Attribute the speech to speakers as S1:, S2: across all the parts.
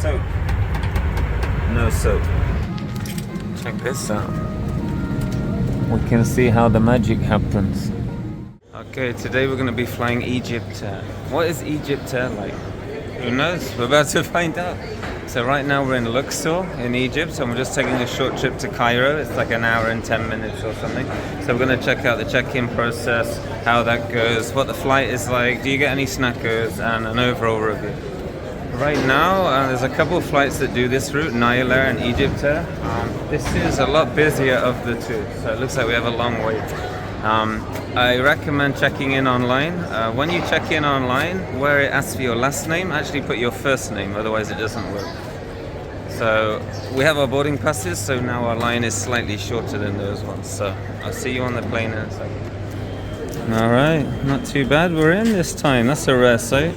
S1: soap. No soap. Check this out. We can see how the magic happens. Okay, today we're going to be flying EgyptAir. What is EgyptAir like? Who knows? We're about to find out. So right now we're in Luxor in Egypt, and we're just taking a short trip to Cairo. It's like an hour and 10 minutes or something. So we're going to check out the check-in process, how that goes, what the flight is like, do you get any snackers, and an overall review. Right now, there's a couple of flights that do this route, EgyptAir and EgyptAir. This is a lot busier of the two, so it looks like we have a long wait. I recommend checking in online. When you check in online, where it asks for your last name, actually put your first name, otherwise it doesn't work. So we have our boarding passes, so now our line is slightly shorter than those ones. So I'll see you on the plane in a second. Alright, not too bad. We're in this time. That's a rare sight.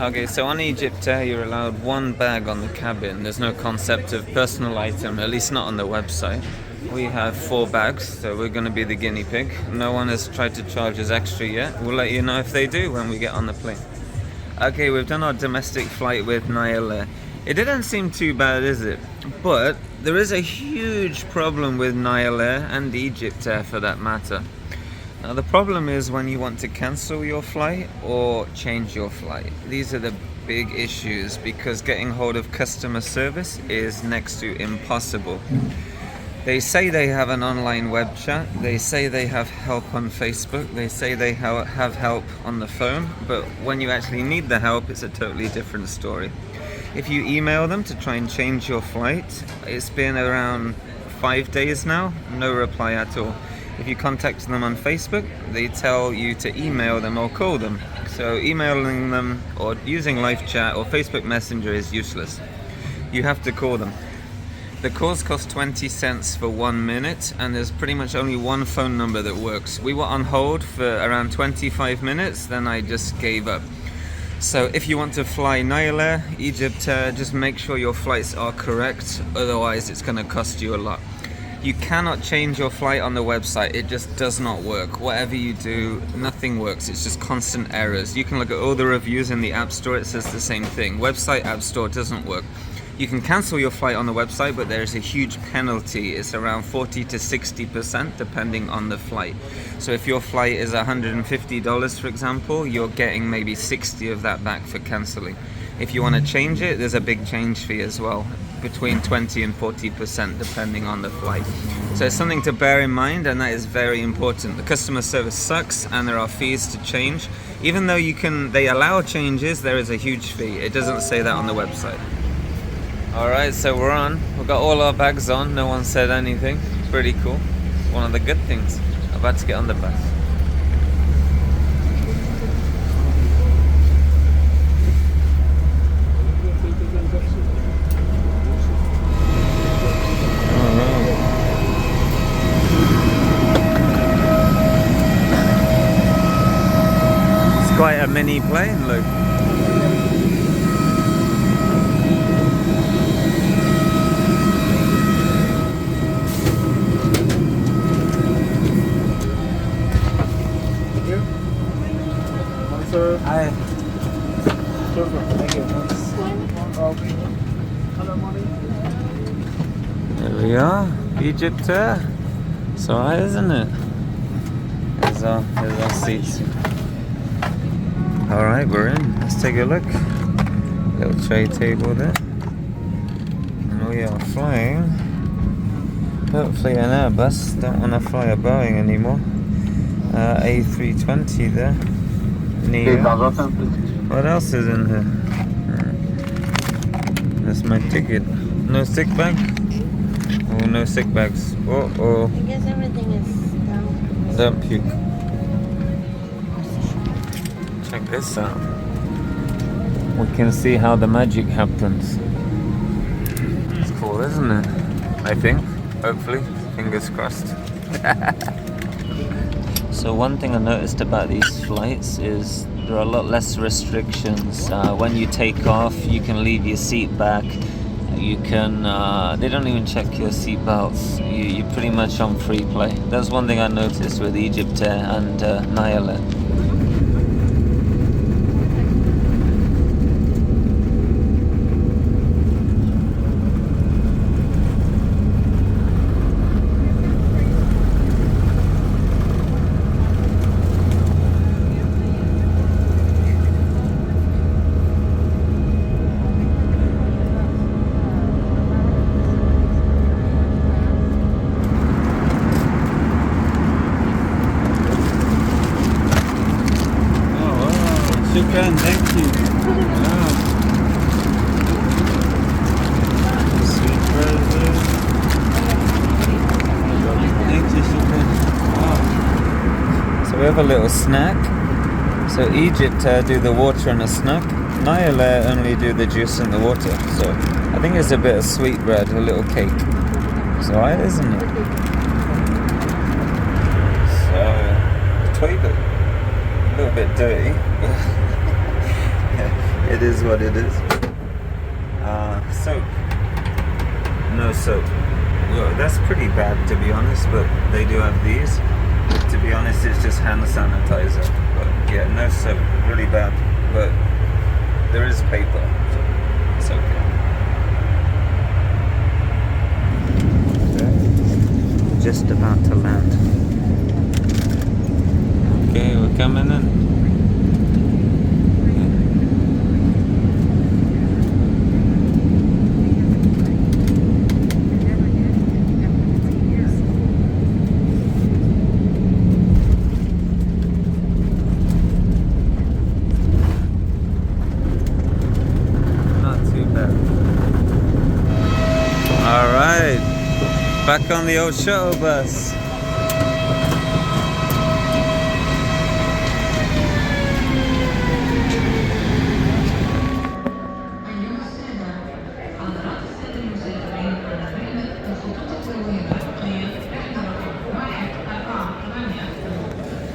S1: Okay, so on EgyptAir you're allowed one bag on the cabin. There's no concept of personal item, at least not on the website. We have 4 bags, so we're going to be the guinea pig. No one has tried to charge us extra yet. We'll let you know if they do when we get on the plane. Okay, we've done our domestic flight with EgyptAir. It didn't seem too bad, is it? But there is a huge problem with EgyptAir and EgyptAir for that matter. Now the problem is when you want to cancel your flight or change your flight. These are the big issues because getting hold of customer service is next to impossible. They say they have an online web chat, they say they have help on Facebook, they say they have help on the phone, but when you actually need the help, it's a totally different story. If you email them to try and change your flight, it's been around 5 days now, no reply at all. If you contact them on Facebook, they tell you to email them or call them. So emailing them or using live chat or Facebook Messenger is useless. You have to call them. The calls cost 20 cents for 1 minute, and there's pretty much only one phone number that works. We were on hold for around 25 minutes, then I just gave up. So if you want to fly EgyptAir, EgyptAir, just make sure your flights are correct, otherwise it's going to cost you a lot. You cannot change your flight on the website, it just does not work. Whatever you do, nothing works, it's just constant errors. You can look at all the reviews in the App Store, it says the same thing. Website, App Store doesn't work. You can cancel your flight on the website, but there's a huge penalty. It's around 40 to 60% depending on the flight. So if your flight is $150, for example, you're getting maybe 60 of that back for canceling. If you want to change it, there's a big change fee as well, between 20 and 40% depending on the flight. So it's something to bear in mind, and that is very important. The customer service sucks and there are fees to change. Even though they allow changes, there is a huge fee. It doesn't say that on the website. Alright, so we're on. We've got all our bags on. No one said anything. Pretty cool. One of the good things. I'm about to get on the bus. It's quite a mini plane, look. Hi. Thank you. There we are, EgyptAir. It's alright, isn't it? There's our seats. Alright, we're in. Let's take a look. Little tray table there. And we are flying. Hopefully an Airbus. Don't want to fly a Boeing anymore. A320 there. Neo. What else is in here? That's my ticket. No sick bag? Oh, no sick bags. Oh.
S2: I guess everything is
S1: Don't puke. Check this out. We can see how the magic happens. It's cool, isn't it? I think. Hopefully. Fingers crossed. So one thing I noticed about these flights is there are a lot less restrictions. When you take off, you can leave your seat back. You can, they don't even check your seat belts. You're pretty much on free play. That's one thing I noticed with EgyptAir and EgyptAir. shukran, thank you. Wow. Sweet present. Thank you, shukran. Wow. So we have a little snack. So EgyptAir do the water and a snack. Air only do the juice and the water. So I think it's a bit of sweet bread, a little cake. It's alright, isn't it? So the toilet, a little bit dirty. It is what it is. Soap. No soap. Well, that's pretty bad to be honest, but they do have these. But to be honest, it's just hand sanitizer. But yeah, no soap. Really bad. But there is paper, so it's okay. Just about to land. Okay, we're coming in. Back on the old shuttle bus.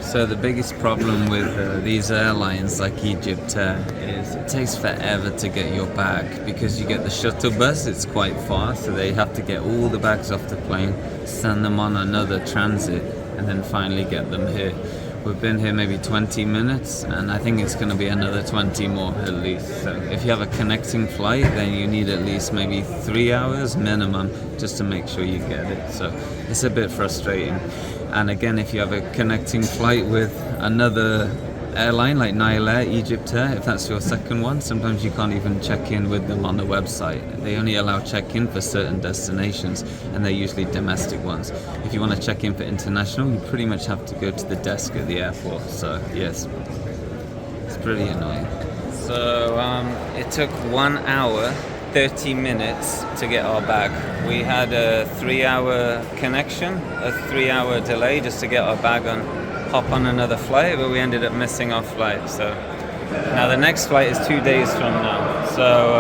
S1: So the biggest problem with these airlines like EgyptAir is it takes forever to get your bag because you get the shuttle bus, it's quite far, so they have to get all the bags off the plane, send them on another transit, and then finally get them here. We've been here maybe 20 minutes, and I think it's going to be another 20 more at least. So if you have a connecting flight, then you need at least maybe 3 hours minimum just to make sure you get it. So it's a bit frustrating. And again, if you have a connecting flight with another airline like Air, EgyptAir, if that's your second one, sometimes you can't even check in with them on the website. They only allow check-in for certain destinations, and they're usually domestic ones. If you want to check in for international, you pretty much have to go to the desk at the airport. So yes, it's pretty annoying. So it took 1 hour 30 minutes to get our bag. We had a 3-hour connection, a 3-hour delay just to get our bag on, hop on another flight, but we ended up missing our flight. So now the next flight is 2 days from now. So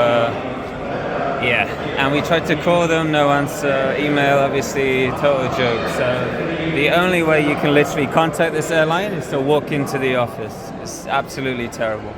S1: yeah, and we tried to call them, no answer. Email, obviously, total joke. So the only way you can literally contact this airline is to walk into the office. It's absolutely terrible.